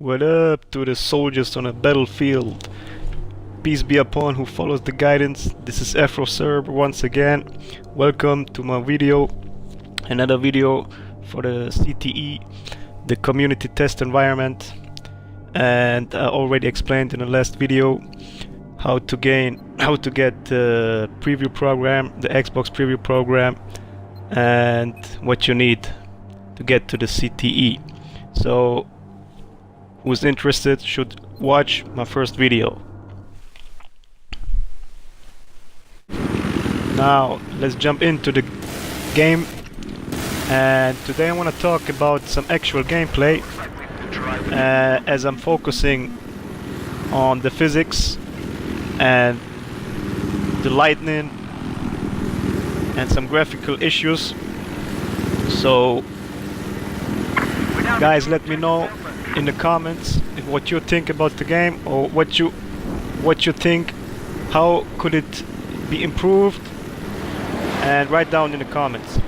What up to the soldiers on a battlefield? Peace be upon who follows the guidance. This is Afro Serb once again. Welcome to my video. Another video for the CTE, the community test environment. And I already explained in the last video how to get the preview program, the Xbox preview program, and what you need to get to the CTE. So who's interested should watch my first video. Now let's jump into the game, and today I want to talk about some actual gameplay as I'm focusing on the physics and the lightning and some graphical issues. So guys, let me know in the comments what you think about the game, or what you think, how could it be improved, and write down in the comments.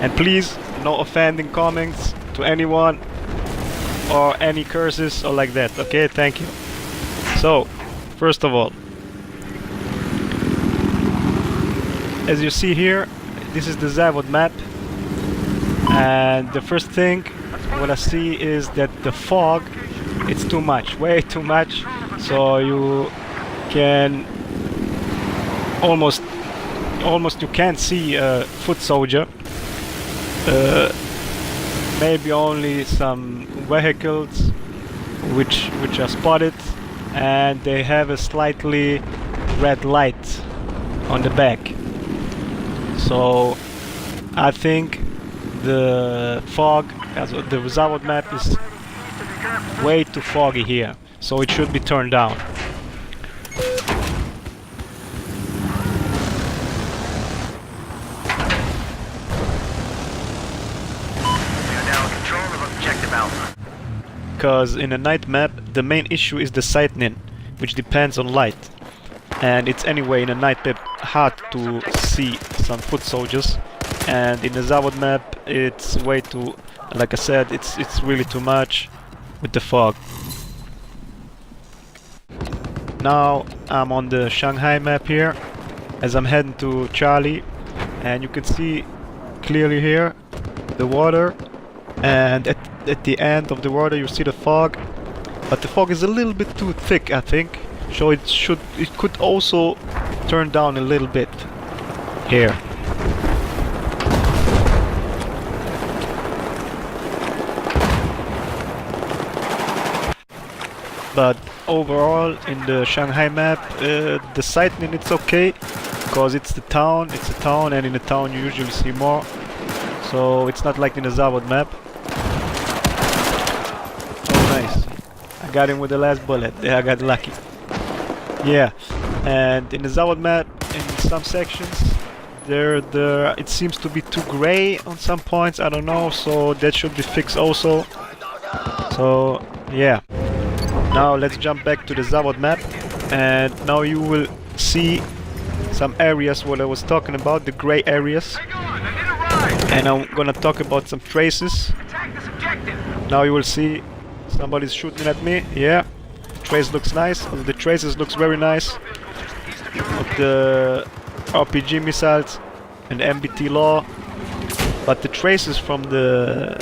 And please, no offending comments to anyone or any curses or like that, okay? Thank you. So first of all, as you see here, this is the Zavod map, and the first thing what I see is that the fog, it's too much, way too much, so you can almost you can't see a foot soldier. Maybe only some vehicles which are spotted, and they have a slightly red light on the back. So I think the fog, as the Zavod map, is way too foggy here, so it should be turned down. Because in a night map the main issue is the sightning, which depends on light, and it's anyway in a night map hard to see some foot soldiers, and in the Zavod map it's way too, like I said, it's really too much with the fog. Now I'm on the Shanghai map here as I'm heading to Charlie, and you can see clearly here the water, and at the end of the water you see the fog, but the fog is a little bit too thick, I think, so it could also turn down a little bit here. But overall in the Shanghai map the sightning, it's okay, because it's a town, and in a town you usually see more, so it's not like in the Zavod map. Oh nice, I got him with the last bullet. Yeah, I got lucky. Yeah, and in the Zavod map, in some sections it seems to be too gray on some points, I don't know, so that should be fixed also. So yeah, now let's jump back to the Zavod map, and now you will see some areas what I was talking about, the gray areas, and I'm gonna talk about some traces. Now you will see somebody's shooting at me. Yeah, the trace looks nice, the traces looks very nice of the RPG missiles and MBT law, but the traces from the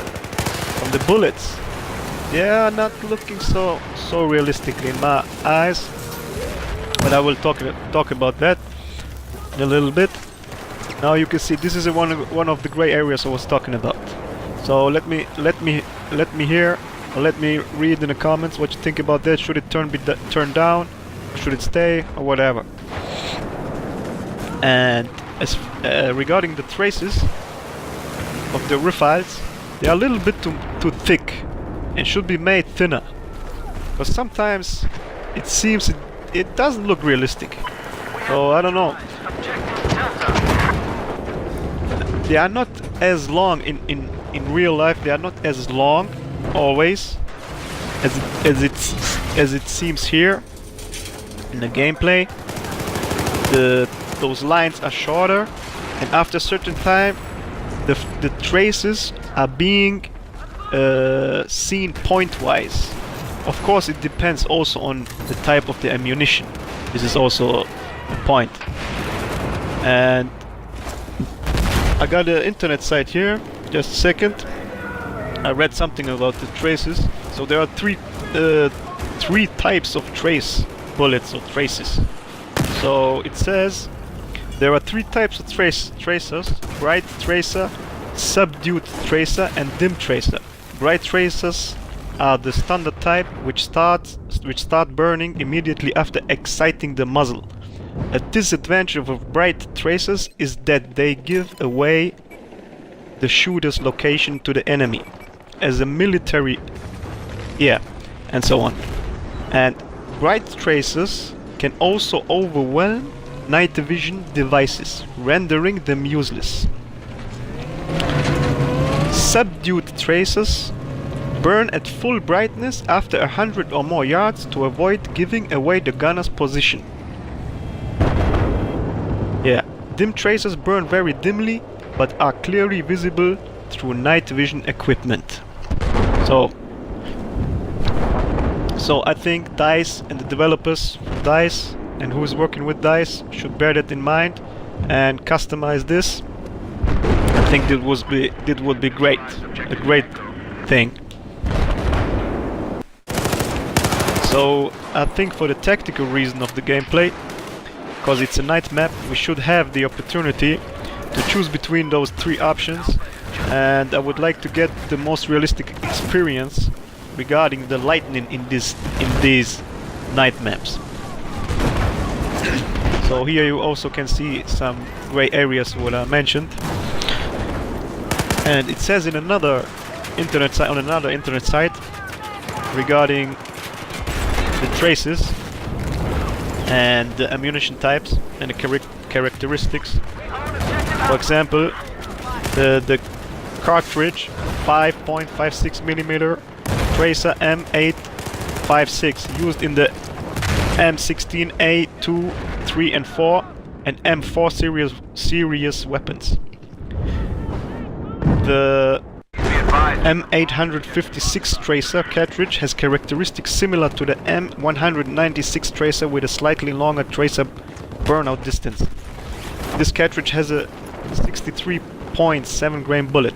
bullets, they are not looking so realistically in my eyes, but I will talk about that in a little bit. Now you can see this is one of the gray areas I was talking about. So let me hear, or let me read in the comments what you think about that. Should it turn down, or should it stay, or whatever? And as regarding the traces of the rifiles, they are a little bit too thick and should be made thinner, because sometimes it seems it doesn't look realistic. So I don't know. They are not as long in real life. They are not as long always as it seems here in the gameplay. Those lines are shorter, and after a certain time the traces are being seen pointwise. of course it depends also on the type of the ammunition. This is also a point. And I got an internet site here, just a second. I read something about the traces. So there are three types of trace bullets or traces. So it says there are three types of tracers: bright tracer, subdued tracer, and dim tracer. Bright tracers are the standard type, which start burning immediately after exciting the muzzle. A disadvantage of bright tracers is that they give away the shooter's location to the enemy. As a military, and so on. And bright tracers can also overwhelm night vision devices, rendering them useless. Subdued tracers burn at full brightness after 100 or more yards to avoid giving away the gunner's position. Dim tracers burn very dimly, but are clearly visible through night vision equipment. So I think DICE and the developers from DICE and who is working with DICE should bear that in mind and customize this. I think that would be great, a great thing. So I think for the tactical reason of the gameplay, because it's a night map, we should have the opportunity to choose between those three options, and I would like to get the most realistic experience regarding the lightning in these night maps. So here you also can see some gray areas what I mentioned, and it says in another internet site regarding the traces and the ammunition types and the characteristics. For example, the cartridge 5.56mm tracer M856 used in the M16A 2, 3 and 4 and M4 series weapons. The M856 tracer cartridge has characteristics similar to the M196 tracer with a slightly longer tracer burnout distance. This cartridge has a 63.7 grain bullet.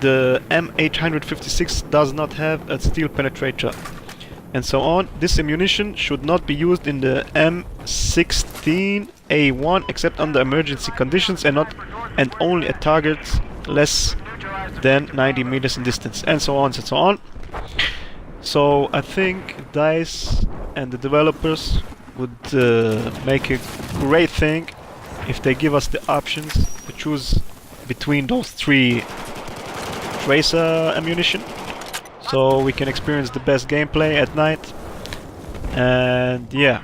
The M856 does not have a steel penetrator, and so on. This ammunition should not be used in the M16A1 except under emergency conditions and only at targets less than 90 meters in distance, and so on and so on. So I think DICE and the developers would make a great thing if they give us the options to choose between those three tracer ammunition, so we can experience the best gameplay at night. And yeah,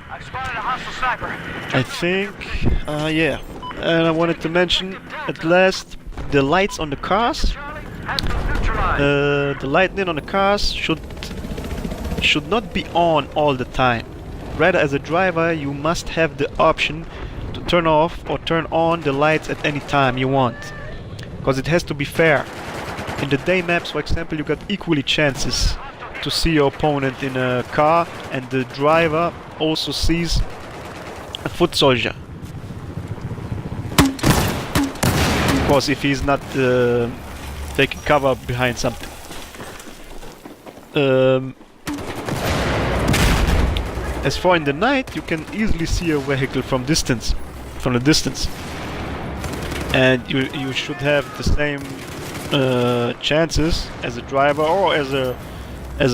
I think and I wanted to mention at last the lights on the cars. The lightning on the cars should not be on all the time. Rather, as a driver, you must have the option to turn off or turn on the lights at any time you want, because it has to be fair. In the day maps, for example, you got equally chances to see your opponent in a car, and the driver also sees a foot soldier. Of course, if he's not taking cover behind something. As for in the night, you can easily see a vehicle from the distance, and you should have the same chances as a driver or as a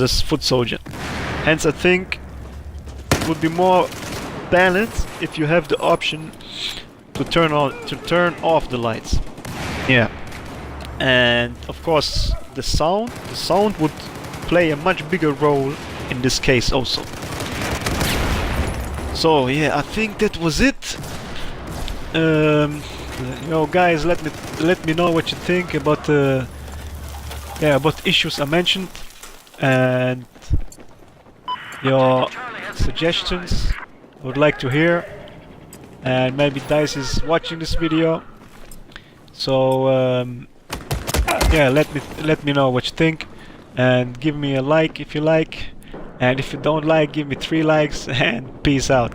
foot soldier. Hence, I think it would be more balanced if you have the option to turn off the lights. Yeah, and of course the sound would play a much bigger role in this case also. So yeah, I think that was it. Guys, let me know what you think about about issues I mentioned and your suggestions. I would like to hear, and maybe DICE is watching this video, so let me know what you think. and give me a like if you like, and if you don't like, give me 3 likes, and peace out.